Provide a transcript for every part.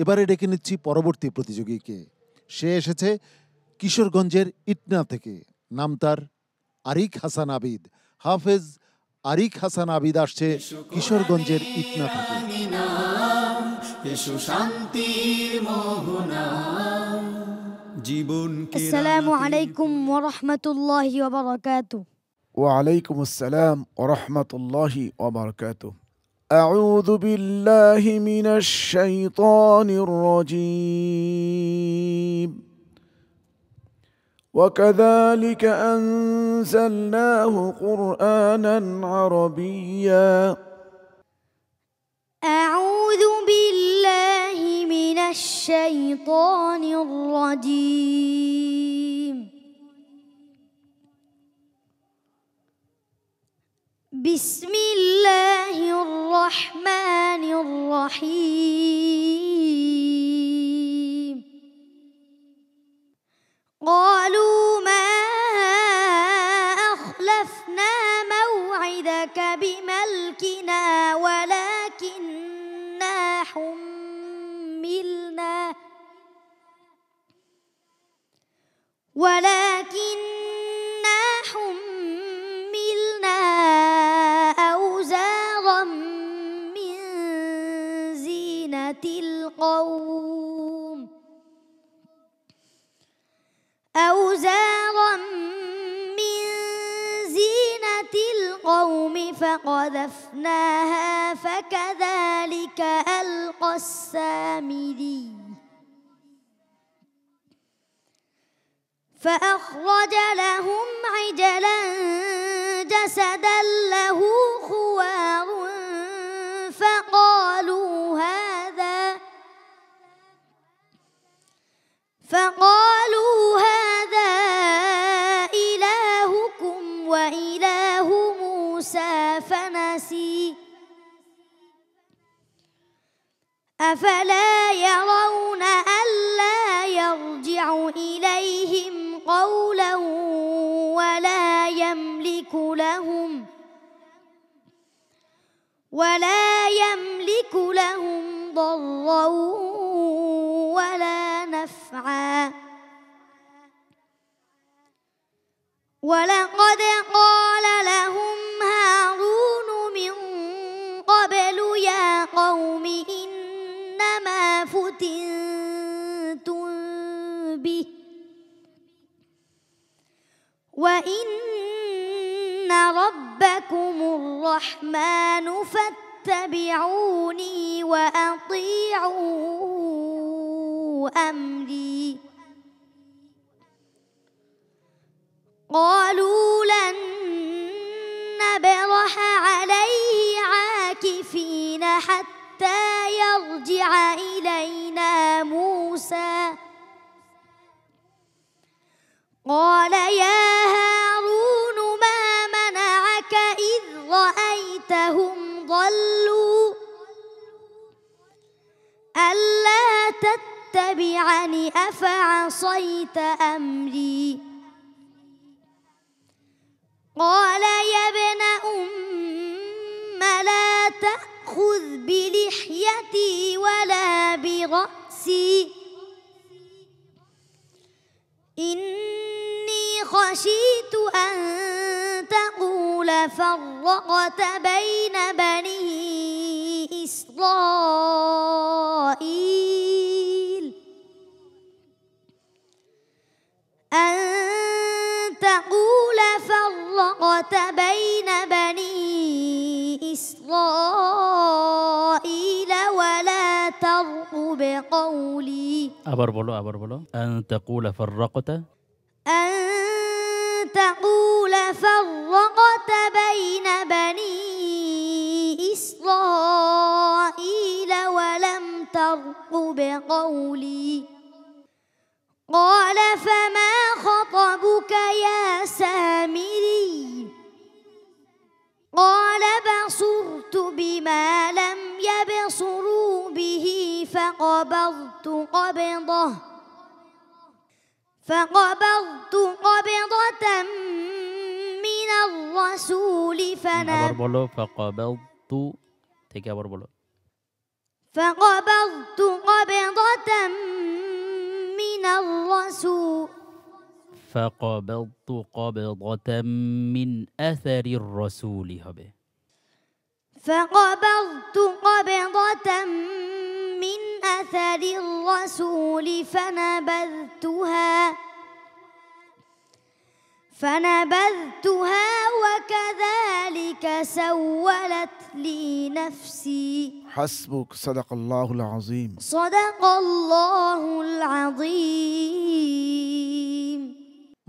এবারে ডেকে নিচ্ছি পরবর্তী প্রতিযোগীকে। সে এসেছে কিশোরগঞ্জের ইটনা থেকে। নাম তার আরিক হাসান আবিদ। হাফেজ আরিক হাসান আবিদ আসছে কিশোরগঞ্জের ইটনা থেকে। আসসালামু আলাইকুম ওয়া রাহমাতুল্লাহি ওয়া বারাকাতুহু। وعليكم السلام ورحمة الله وبركاته. أعوذ بالله من الشيطان الرجيم. وكذلك أنزلناه قرآنا عربيا. أعوذ بالله من الشيطان الرجيم. بسم الله الرحمن الرحيم. قالوا ما أخلفنا موعدك بملكنا ولكننا حملنا أوزارا من زينة القوم فقذفناها فكذلك ألقى السامري فأخرج لهم عجلا جسدا له خوار فقالوا هذا إلهكم وإله موسى فنسي أفلا يرون ألا يرجع إليهم قولا ولا يملك لهم ضرا ولا نفعا. ولقد قال لهم هارون من قبل يا قوم إنما فتنتم به وإن ربكم الرحمن فاتبعوني وأطيعوا أمري. قالوا لن نبرح عليه عاكفين حتى يرجع إلينا موسى. قال يا هارون ما منعك إذ رأيتهم ضلوا ألا تتبعني أفعصيت أمري. قال يا ابن أم لا تأخذ بلحيتي ولا برأسي إني خشيت أن تقول فرقت بين بني إسرائيل ولا ترقب قولي. আবার বলো أن تقول فرقت بين بني إسرائيل ولم ترقب قولي. قال فما خطبك يا سامري. قال بصرت بما لم يبصروا به فقبضت قبضة من الرسول আবার বলো فقبضت থেকে আবার বলো فقبضت قبضة فقبضت قبضة من أثر الرسول হবে فقبضت قبضة من أثر الرسول فنبذتها وكذلك سولت لي نفسي حسبك صدق الله العظيم صدق الله العظيم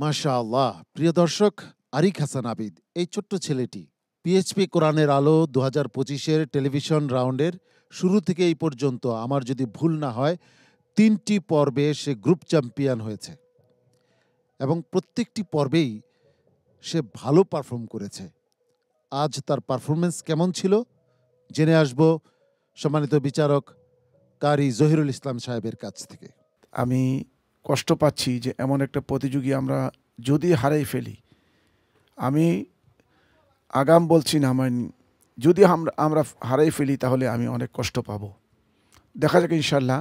মাশাআল্লাহ। প্রিয় দর্শক, আরিক হাসান আবিদ এই ছোট্ট ছেলেটি পিএইচপি কোরআনের আলো 2025-এর টেলিভিশন রাউন্ডের শুরু থেকে এই পর্যন্ত আমার যদি ভুল না হয় 3টি পর্বে সে গ্রুপ চ্যাম্পিয়ন হয়েছে এবং প্রত্যেকটি পর্বেই সে ভালো পারফর্ম করেছে। আজ তার পারফরমেন্স কেমন ছিল জেনে আসব সম্মানিত বিচারক কারি জহিরুল ইসলাম সাহেবের কাছ থেকে। আমি কষ্ট পাচ্ছি যে এমন একটা প্রতিযোগী আমরা যদি হারাই ফেলি, আমি আগাম বলছি না, যদি আমরা হারাই ফেলি তাহলে আমি অনেক কষ্ট পাবো। দেখা যাক ইনশাল্লাহ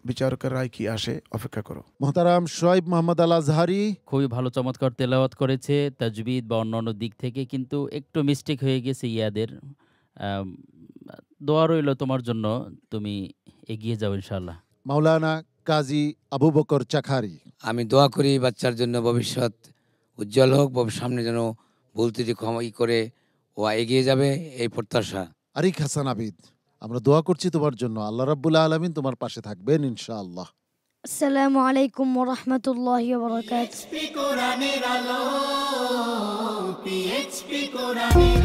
বিচারকের রায় কি আসে, অপেক্ষা করো। মোহতারাম শোয়েব মোহাম্মদ আল আজহারি খুবই ভালো চমৎকার তেলাওয়াত করেছে তাজবিদ বা অন্যান্য দিক থেকে, কিন্তু একটু মিস্টেক হয়ে গেছে ইয়াদের। দোয়া রইল তোমার জন্য, তুমি এগিয়ে যাও ইনশাআল্লাহ। মাওলানা কাজী আবু বকর চাখারি, আমি দোয়া করি বাচ্চার জন্য ভবিষ্যৎ উজ্জ্বল হোক, সামনে যেন ভুল ত্রুটি ক্ষমা করে ও এগিয়ে যাবে এই প্রত্যাশা। আরিক হাসান আবিদ, আমরা দোয়া করছি তোমার জন্য, আল্লাহ রাব্বুল আলামিন তোমার পাশে থাকবেন ইনশাআল্লাহ। আসসালামু আলাইকুম ওয়া রাহমাতুল্লাহি ওয়া বারাকাতুহু। কোরআনের আলো, PHP কোরআনের